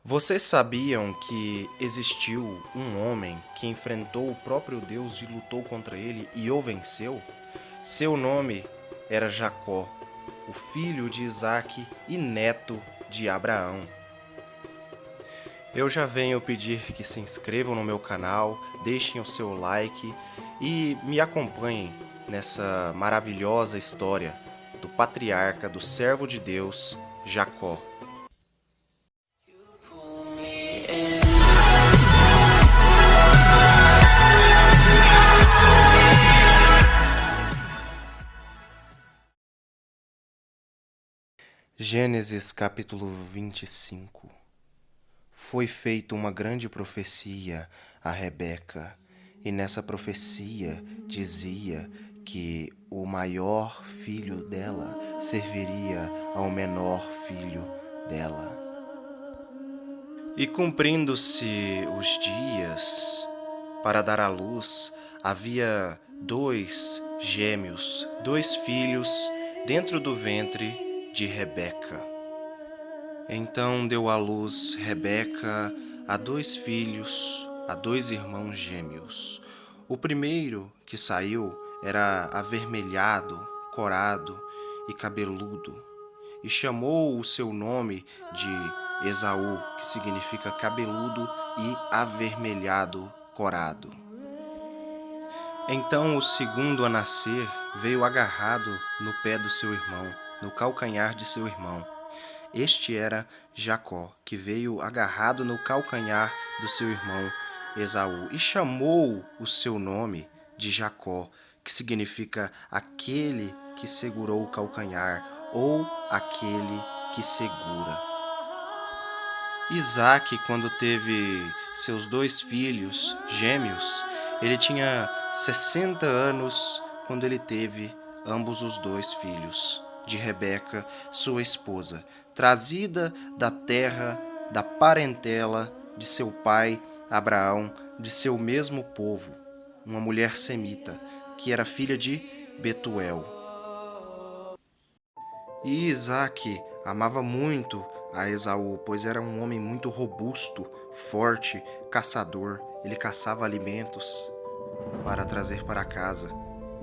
Vocês sabiam que existiu um homem que enfrentou o próprio Deus e lutou contra ele e o venceu? Seu nome era Jacó, o filho de Isaque e neto de Abraão. Eu já venho pedir que se inscrevam no meu canal, deixem o seu like e me acompanhem nessa maravilhosa história do patriarca, do servo de Deus, Jacó. Gênesis capítulo 25. Foi feita uma grande profecia a Rebeca, e nessa profecia dizia que o maior filho dela serviria ao menor filho dela. E cumprindo-se os dias para dar à luz, havia dois gêmeos, dois filhos dentro do ventre de Rebeca. Então deu à luz Rebeca a dois filhos, a dois irmãos gêmeos. O primeiro que saiu era avermelhado, corado e cabeludo, e chamou o seu nome de Esaú, que significa cabeludo e avermelhado, corado. Então o segundo a nascer veio agarrado no pé do seu irmão, no calcanhar de seu irmão. Este era Jacó, que veio agarrado no calcanhar do seu irmão Esaú, e chamou o seu nome de Jacó, que significa aquele que segurou o calcanhar, ou aquele que segura. Isaque, quando teve seus dois filhos gêmeos, ele tinha 60 anos quando ele teve ambos os dois filhos de Rebeca, sua esposa, trazida da terra, da parentela de seu pai Abraão, de seu mesmo povo, uma mulher semita, que era filha de Betuel. E Isaque amava muito a Esaú, pois era um homem muito robusto, forte, caçador. Ele caçava alimentos para trazer para casa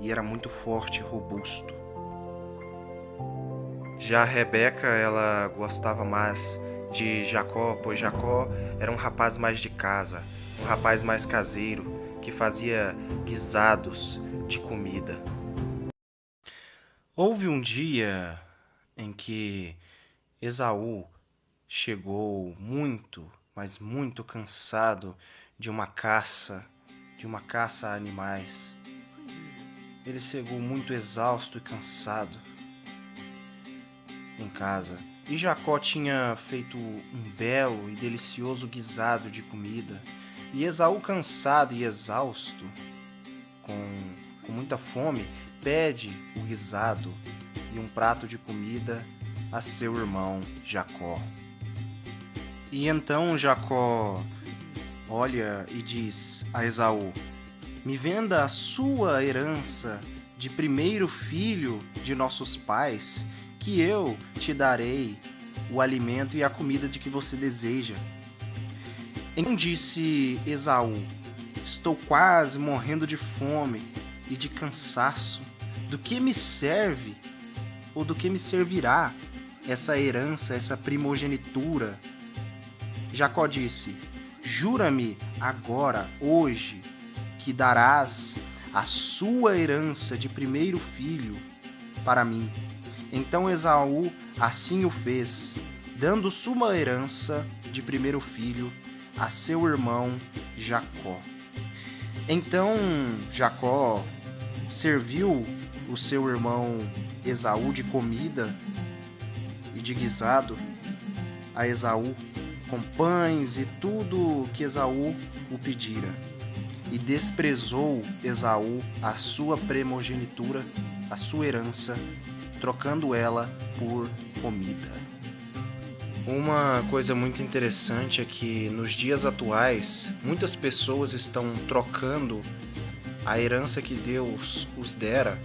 e era muito forte e robusto. Já Rebeca, ela gostava mais de Jacó, pois Jacó era um rapaz mais de casa, um rapaz mais caseiro, que fazia guisados de comida. Houve um dia em que Esaú chegou muito, mas muito cansado de uma caça a animais. Ele chegou muito exausto e cansado em casa. E Jacó tinha feito um belo e delicioso guisado de comida. E Esaú, cansado e exausto, com muita fome, pede o guisado e um prato de comida a seu irmão Jacó. E então Jacó olha e diz a Esaú: me venda a sua herança de primeiro filho de nossos pais, que eu te darei o alimento e a comida de que você deseja. Então disse Esaú: estou quase morrendo de fome e de cansaço. Do que me serve ou do que me servirá essa herança, essa primogenitura? Jacó disse: jura-me agora, hoje, que darás a sua herança de primeiro filho para mim. Então Esaú assim o fez, dando sua herança de primeiro filho a seu irmão Jacó. Então Jacó serviu o seu irmão Esaú de comida e de guisado a Esaú, com pães e tudo que Esaú o pedira. E desprezou Esaú a sua primogenitura, a sua herança, trocando ela por comida. Uma coisa muito interessante é que nos dias atuais, muitas pessoas estão trocando a herança que Deus os dera,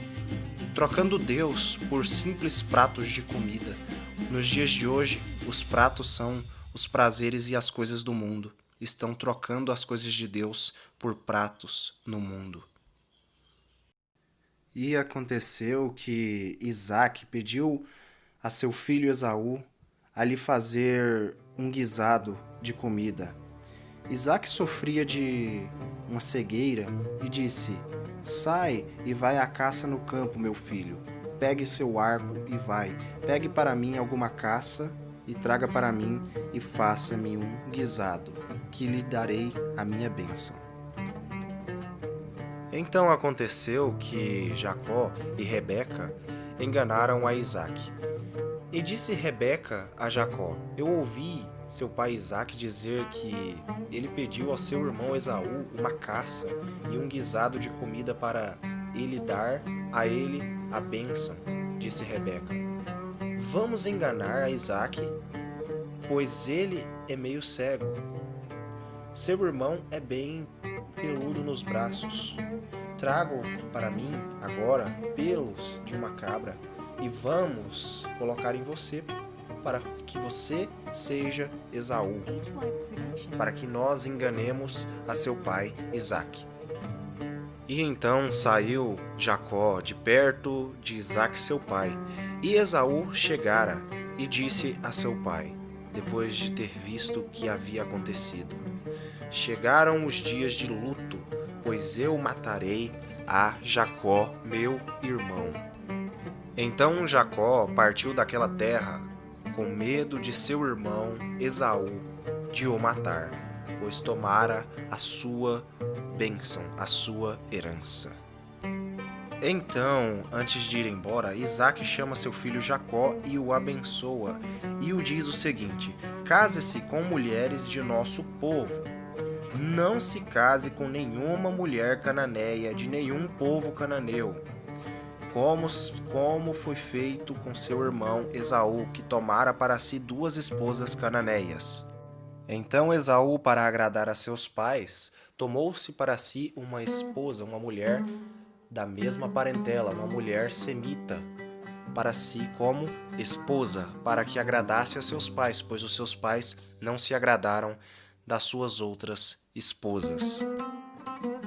trocando Deus por simples pratos de comida. Nos dias de hoje, os pratos são os prazeres e as coisas do mundo. Estão trocando as coisas de Deus por pratos no mundo. E aconteceu que Isaque pediu a seu filho Esaú a lhe fazer um guisado de comida. Isaque sofria de uma cegueira e disse: Sai e vai à caça no campo, meu filho. Pegue seu arco e vai. Pegue para mim alguma caça e traga para mim e faça-me um guisado, que lhe darei a minha bênção. Então aconteceu que Jacó e Rebeca enganaram a Isaque. E disse Rebeca a Jacó: Eu ouvi seu pai Isaque dizer que ele pediu ao seu irmão Esaú uma caça e um guisado de comida para ele dar a ele a bênção, disse Rebeca. Vamos enganar a Isaque, pois ele é meio cego. Seu irmão é bem peludo nos braços. Trago para mim agora pelos de uma cabra e vamos colocar em você, para que você seja Esaú, para que nós enganemos a seu pai Isaque. E então saiu Jacó de perto de Isaque seu pai, e Esaú chegara e disse a seu pai, depois de ter visto o que havia acontecido: Chegaram os dias de luto, pois eu matarei a Jacó, meu irmão. Então Jacó partiu daquela terra, com medo de seu irmão Esaú de o matar, pois tomara a sua bênção, a sua herança. Então, antes de ir embora, Isaque chama seu filho Jacó e o abençoa, e o diz o seguinte: Case-se com mulheres de nosso povo. Não se case com nenhuma mulher cananeia de nenhum povo cananeu, como foi feito com seu irmão Esaú, que tomara para si 2 esposas cananeias. Então Esaú, para agradar a seus pais, tomou-se para si uma esposa, uma mulher da mesma parentela, uma mulher semita, para si como esposa, para que agradasse a seus pais, pois os seus pais não se agradaram das suas outras esposas.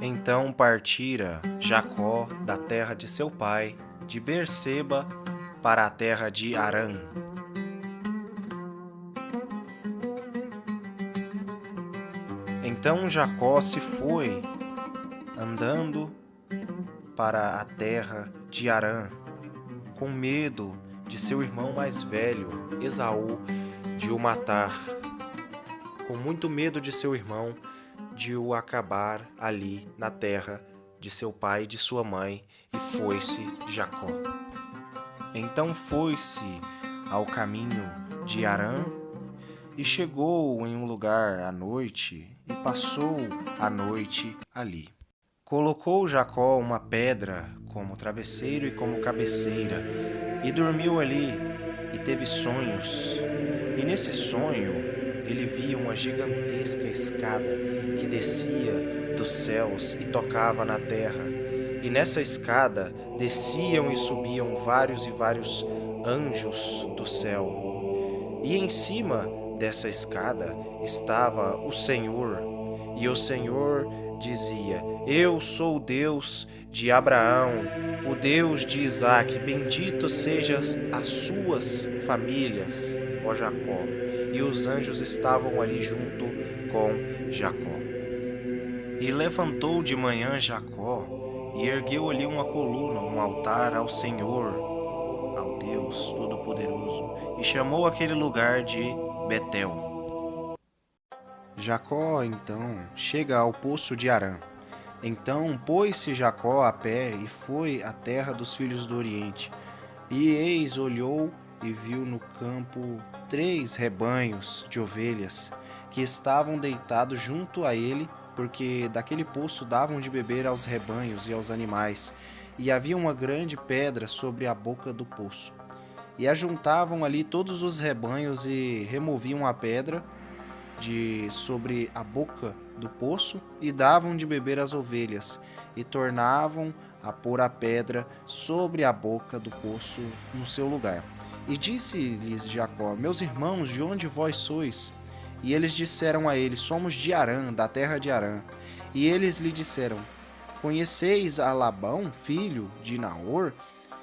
Então partira Jacó da terra de seu pai, de Berseba, para a terra de Harã. Então Jacó se foi, andando para a terra de Harã, com medo de seu irmão mais velho, Esaú, de o matar, com muito medo de seu irmão de o acabar ali na terra de seu pai e de sua mãe, e foi-se Jacó. Então foi-se ao caminho de Harã e chegou em um lugar à noite e passou a noite ali. Colocou Jacó uma pedra como travesseiro e como cabeceira e dormiu ali e teve sonhos. E nesse sonho ele via uma gigantesca escada que descia dos céus e tocava na terra. E nessa escada desciam e subiam vários e vários anjos do céu. E em cima dessa escada estava o Senhor. E o Senhor dizia: Eu sou o Deus de Abraão, o Deus de Isaque. Bendito sejas as suas famílias, ó Jacó. E os anjos estavam ali junto com Jacó. E levantou de manhã Jacó e ergueu ali uma coluna, um altar ao Senhor, ao Deus Todo-Poderoso, e chamou aquele lugar de Betel. Jacó, então, chega ao poço de Harã. Então pôs-se Jacó a pé e foi à terra dos filhos do Oriente. E eis, olhou e viu no campo 3 rebanhos de ovelhas, que estavam deitados junto a ele, porque daquele poço davam de beber aos rebanhos e aos animais. E havia uma grande pedra sobre a boca do poço. E ajuntavam ali todos os rebanhos e removiam a pedra de sobre a boca do poço e davam de beber às ovelhas, e tornavam a pôr a pedra sobre a boca do poço no seu lugar. E disse-lhes Jacó: Meus irmãos, de onde vós sois? E eles disseram a ele: somos de Harã, da terra de Harã. E eles lhe disseram: conheceis a Labão, filho de Naor?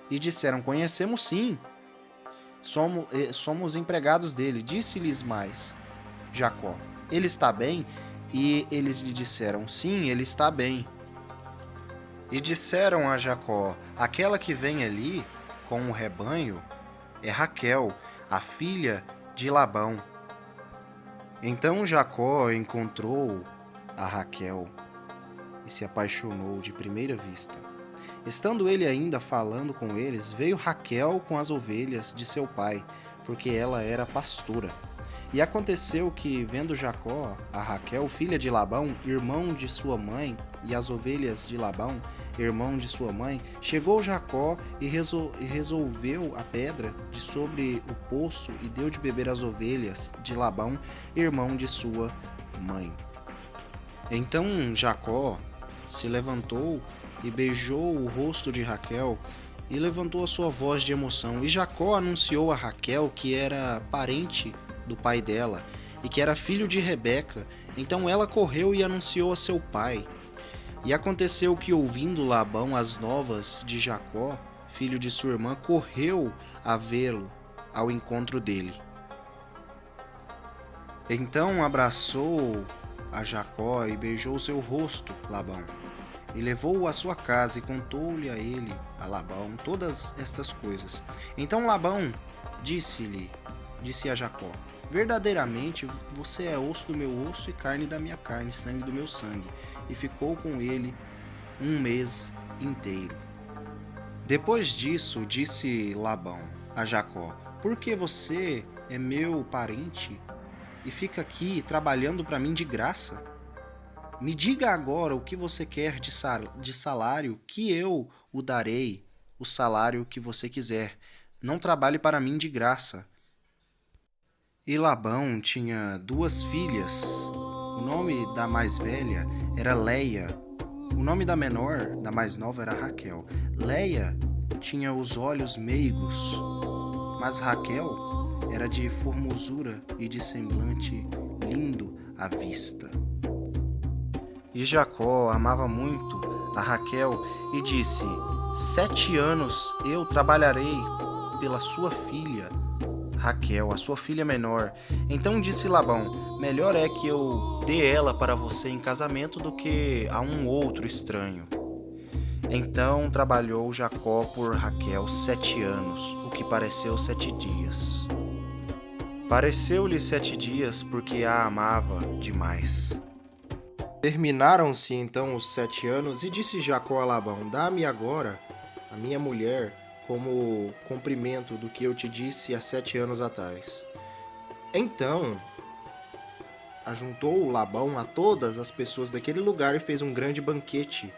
E disseram: conhecemos sim, somos empregados dele. Disse-lhes mais Jacó: ele está bem? E eles lhe disseram: sim, ele está bem. E disseram a Jacó: aquela que vem ali com o rebanho é Raquel, a filha de Labão. Então Jacó encontrou a Raquel e se apaixonou de primeira vista. Estando ele ainda falando com eles, veio Raquel com as ovelhas de seu pai, porque ela era pastora. E aconteceu que, vendo Jacó, a Raquel, filha de Labão, irmão de sua mãe, e as ovelhas de Labão, irmão de sua mãe, chegou Jacó e resolveu a pedra de sobre o poço e deu de beber às ovelhas de Labão, irmão de sua mãe. Então Jacó se levantou e beijou o rosto de Raquel e levantou a sua voz de emoção. E Jacó anunciou a Raquel que era parente do pai dela e que era filho de Rebeca. Então ela correu e anunciou a seu pai. E aconteceu que, ouvindo Labão as novas de Jacó, filho de sua irmã, correu a vê-lo ao encontro dele. Então abraçou a Jacó e beijou seu rosto, Labão, e levou-o à sua casa e contou-lhe a Labão, todas estas coisas. Então Labão disse a Jacó: verdadeiramente você é osso do meu osso e carne da minha carne, sangue do meu sangue. E ficou com ele 1 mês inteiro. Depois disso, disse Labão a Jacó: por que você é meu parente e fica aqui trabalhando para mim de graça? Me diga agora o que você quer de salário, que eu o darei o salário que você quiser. Não trabalhe para mim de graça. E Labão tinha 2 filhas. O nome da mais velha era Leia. O nome da menor, da mais nova, era Raquel. Leia tinha os olhos meigos, mas Raquel era de formosura e de semblante lindo à vista. E Jacó amava muito a Raquel e disse: 7 anos eu trabalharei pela sua filha Raquel, a sua filha menor. Então disse Labão: melhor é que eu dê ela para você em casamento do que a um outro estranho. Então trabalhou Jacó por Raquel 7 anos, o que pareceu 7 dias. Pareceu-lhe 7 dias porque a amava demais. Terminaram-se então os 7 anos e disse Jacó a Labão: dá-me agora a minha mulher como cumprimento do que eu te disse há 7 anos atrás. Então ajuntou Labão a todas as pessoas daquele lugar e fez um grande banquete.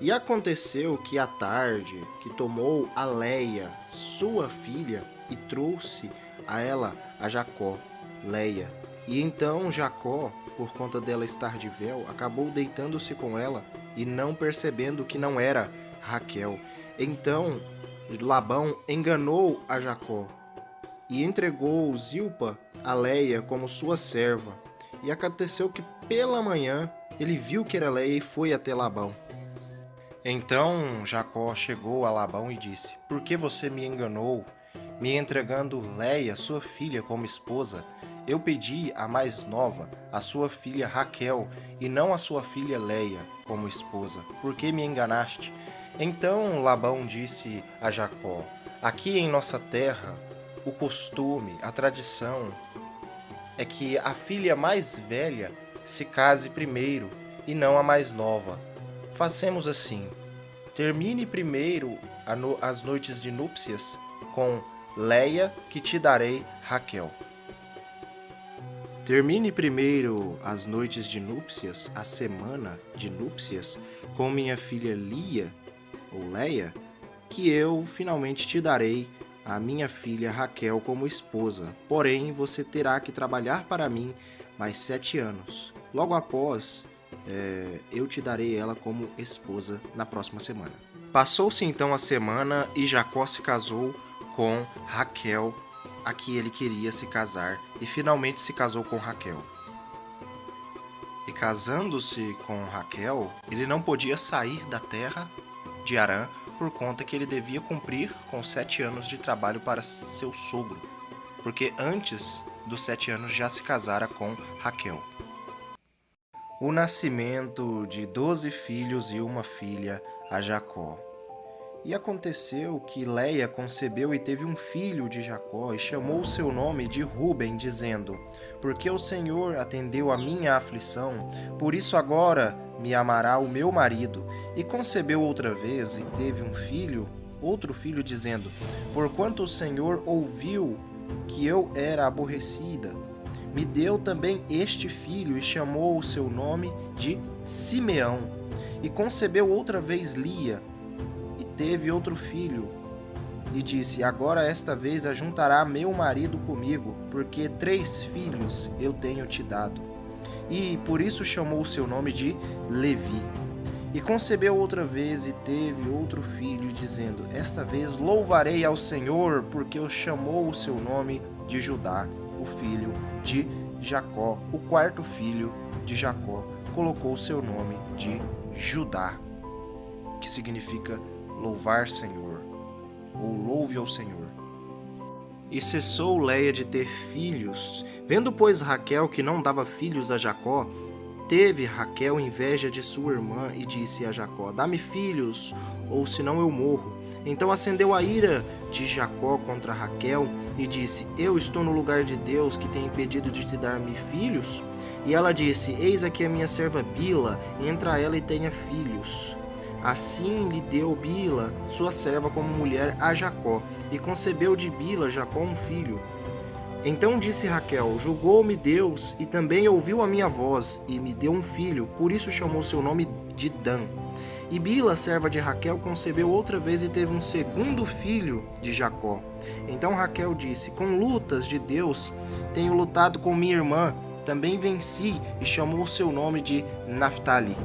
E aconteceu que à tarde que tomou a Leia, sua filha, e trouxe a ela a Jacó, Leia. E então Jacó, por conta dela estar de véu, acabou deitando-se com ela e não percebendo que não era Raquel. Então Labão enganou a Jacó e entregou Zilpa a Leia como sua serva. E aconteceu que pela manhã ele viu que era Leia e foi até Labão. Então Jacó chegou a Labão e disse: por que você me enganou, me entregando Leia, sua filha, como esposa? Eu pedi a mais nova, a sua filha Raquel, e não a sua filha Leia, como esposa. Por que me enganaste? Então Labão disse a Jacó: aqui em nossa terra, o costume, a tradição, é que a filha mais velha se case primeiro e não a mais nova. Façamos assim: termine primeiro as noites de núpcias com Leia, que te darei Raquel. Termine primeiro as noites de núpcias, a semana de núpcias, com minha filha Lia, ou Leia, que eu finalmente te darei a minha filha Raquel como esposa. Porém, você terá que trabalhar para mim mais 7 anos. Logo após, eu te darei ela como esposa na próxima semana. Passou-se então a semana e Jacó se casou com Raquel, a que ele queria se casar e finalmente se casou com Raquel. E casando-se com Raquel, ele não podia sair da terra de Harã por conta que ele devia cumprir com 7 anos de trabalho para seu sogro, porque antes dos 7 anos já se casara com Raquel. O nascimento de 12 filhos e uma filha a Jacó. E aconteceu que Leia concebeu e teve um filho de Jacó e chamou o seu nome de Ruben, dizendo: porque o Senhor atendeu a minha aflição, por isso agora me amará o meu marido. E concebeu outra vez e teve um filho, outro filho, dizendo: porquanto o Senhor ouviu que eu era aborrecida, me deu também este filho, e chamou o seu nome de Simeão. E concebeu outra vez Lia, e teve outro filho, e disse: agora esta vez ajuntará meu marido comigo, porque 3 filhos eu tenho te dado. E por isso chamou o seu nome de Levi. E concebeu outra vez e teve outro filho, dizendo: esta vez louvarei ao Senhor, porque chamou o seu nome de Judá, o filho de Jacó. O 4º filho de Jacó colocou o seu nome de Judá, que significa louvar Senhor, ou louve ao Senhor. E cessou Leia de ter filhos. Vendo, pois, Raquel que não dava filhos a Jacó, teve Raquel inveja de sua irmã e disse a Jacó: dá-me filhos, ou senão eu morro. Então acendeu a ira de Jacó contra Raquel e disse: eu estou no lugar de Deus, que tem impedido de te dar-me filhos? E ela disse: eis aqui a minha serva Bila, entra ela e tenha filhos. Assim lhe deu Bila, sua serva, como mulher a Jacó, e concebeu de Bila Jacó um filho. Então disse Raquel: julgou-me Deus, e também ouviu a minha voz, e me deu um filho, por isso chamou seu nome de Dan. E Bila, serva de Raquel, concebeu outra vez e teve um 2º filho de Jacó. Então Raquel disse: com lutas de Deus tenho lutado com minha irmã, também venci, e chamou seu nome de Naphtali.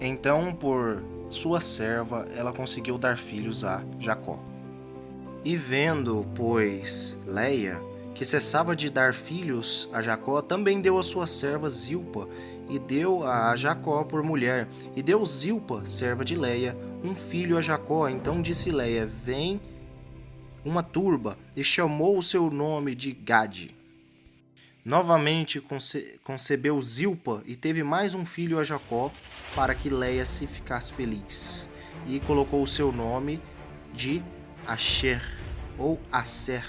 Então, por sua serva, ela conseguiu dar filhos a Jacó. E vendo, pois, Leia, que cessava de dar filhos a Jacó, também deu a sua serva Zilpa, e deu a Jacó por mulher. E deu Zilpa, serva de Leia, um filho a Jacó. Então disse Leia: vem uma turba, e chamou o seu nome de Gade. Novamente concebeu Zilpa e teve mais um filho a Jacó, para que Leia se ficasse feliz. E colocou o seu nome de Asher, ou Aser.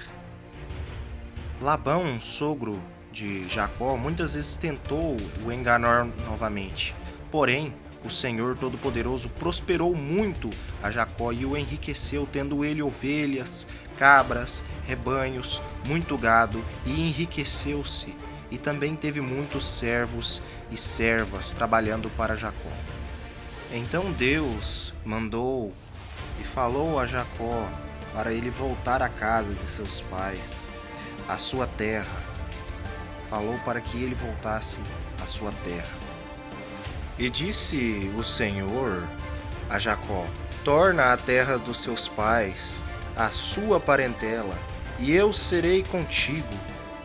Labão, sogro de Jacó, muitas vezes tentou o enganar novamente. Porém, o Senhor Todo-Poderoso prosperou muito a Jacó e o enriqueceu, tendo ele ovelhas, cabras, rebanhos, muito gado, e enriqueceu-se, e também teve muitos servos e servas trabalhando para Jacó. Então Deus mandou e falou a Jacó para ele voltar à casa de seus pais, à sua terra. Falou para que ele voltasse à sua terra. E disse o Senhor a Jacó: torna a terra dos seus pais, a sua parentela, e eu serei contigo.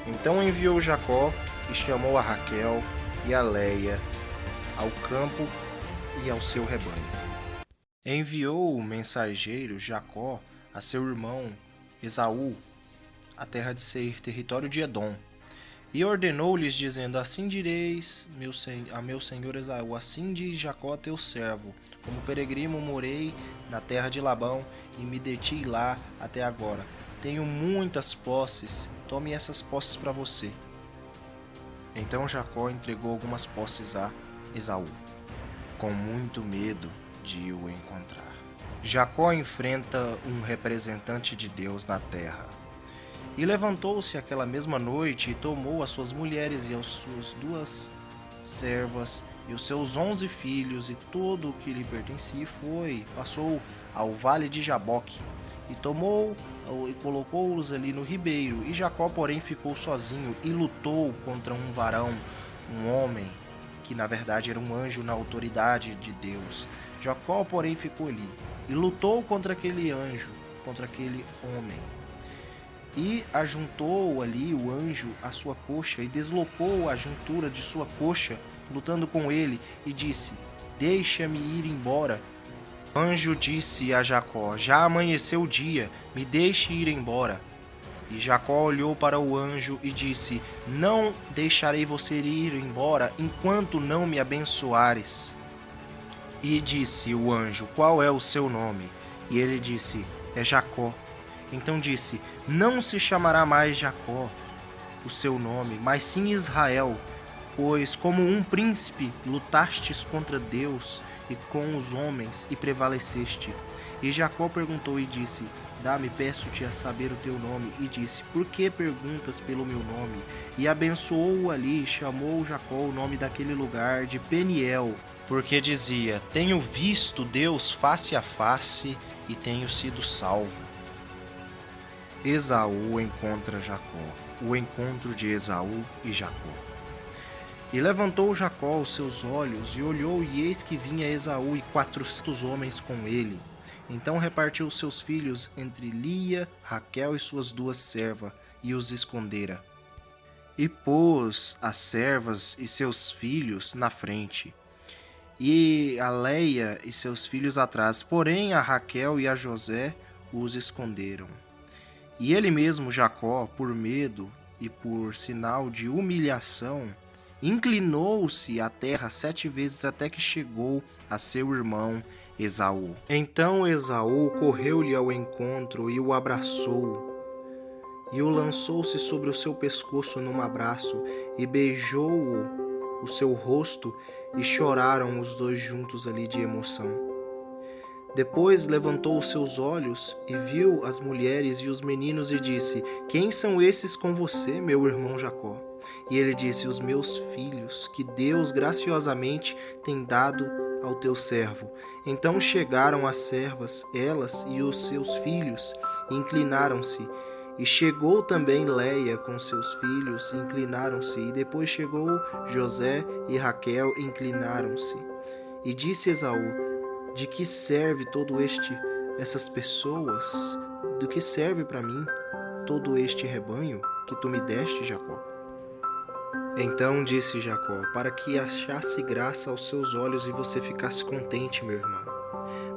Então enviou Jacó e chamou a Raquel e a Leia ao campo e ao seu rebanho. Enviou o mensageiro Jacó a seu irmão Esaú, a terra de Seir, território de Edom. E ordenou-lhes, dizendo: assim direis a meu senhor Esaú, assim diz Jacó teu servo: como peregrino morei na terra de Labão e me detive lá até agora. Tenho muitas posses, tome essas posses para você. Então Jacó entregou algumas posses a Esaú, com muito medo de o encontrar. Jacó enfrenta um representante de Deus na terra. E levantou-se aquela mesma noite e tomou as suas mulheres e as suas 2 servas e os seus 11 filhos e tudo o que lhe pertencia, passou ao vale de Jaboque e tomou e colocou-os ali no ribeiro. E Jacó, porém, ficou sozinho e lutou contra um varão, um homem, que na verdade era um anjo na autoridade de Deus. Jacó, porém, ficou ali e lutou contra aquele anjo, contra aquele homem. E ajuntou ali o anjo à sua coxa e deslocou a juntura de sua coxa, lutando com ele, e disse: Deixa-me ir embora. O anjo disse a Jacó: Já amanheceu o dia, me deixe ir embora. E Jacó olhou para o anjo e disse: Não deixarei você ir embora enquanto não me abençoares. E disse o anjo: Qual é o seu nome? E ele disse: É Jacó. Então disse: Não se chamará mais Jacó, o seu nome, mas sim Israel, pois como um príncipe lutastes contra Deus e com os homens e prevaleceste. E Jacó perguntou e disse: Dá-me, peço-te, a saber o teu nome. E disse: Por que perguntas pelo meu nome? E abençoou-o ali e chamou Jacó o nome daquele lugar de Peniel, porque dizia: Tenho visto Deus face a face e tenho sido salvo. Esaú encontra Jacó. O encontro de Esaú e Jacó. E levantou Jacó os seus olhos e olhou, e eis que vinha Esaú e 400 homens com ele. Então repartiu os seus filhos entre Lia, Raquel e suas 2 servas, e os escondera. E pôs as servas e seus filhos na frente, e a Leia e seus filhos atrás, porém a Raquel e a José os esconderam. E ele mesmo, Jacó, por medo e por sinal de humilhação, inclinou-se à terra 7 vezes até que chegou a seu irmão Esaú. Então Esaú correu-lhe ao encontro e o abraçou, e o lançou-se sobre o seu pescoço num abraço, e beijou o seu rosto, e choraram os 2 juntos ali de emoção. Depois levantou os seus olhos e viu as mulheres e os meninos e disse: Quem são esses com você, meu irmão Jacó? E ele disse: Os meus filhos, que Deus graciosamente tem dado ao teu servo. Então chegaram as servas, elas e os seus filhos, e inclinaram-se. E chegou também Leia com seus filhos, e inclinaram-se. E depois chegou José e Raquel, e inclinaram-se. E disse Esaú: De que serve essas pessoas? Do que serve para mim todo este rebanho que tu me deste, Jacó? Então disse Jacó: Para que achasse graça aos seus olhos e você ficasse contente, meu irmão.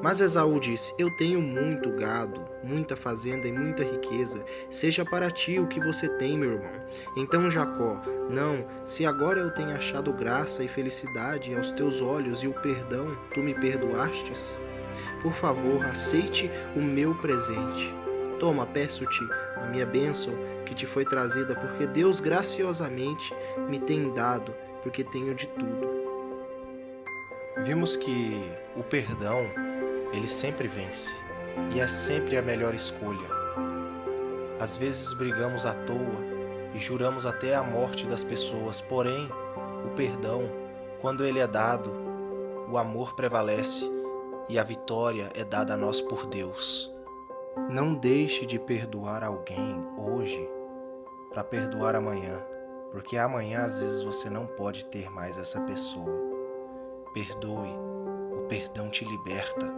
Mas Esaú disse: Eu tenho muito gado, muita fazenda e muita riqueza. Seja para ti o que você tem, meu irmão. Então Jacó: Não, se agora eu tenho achado graça e felicidade aos teus olhos e o perdão, tu me perdoastes? Por favor, aceite o meu presente. Toma, peço-te, a minha bênção que te foi trazida, porque Deus graciosamente me tem dado, porque tenho de tudo. Vimos que o perdão, ele sempre vence, e é sempre a melhor escolha. Às vezes brigamos à toa e juramos até a morte das pessoas, porém, o perdão, quando ele é dado, o amor prevalece e a vitória é dada a nós por Deus. Não deixe de perdoar alguém hoje para perdoar amanhã, porque amanhã às vezes você não pode ter mais essa pessoa. Perdoe, o perdão te liberta.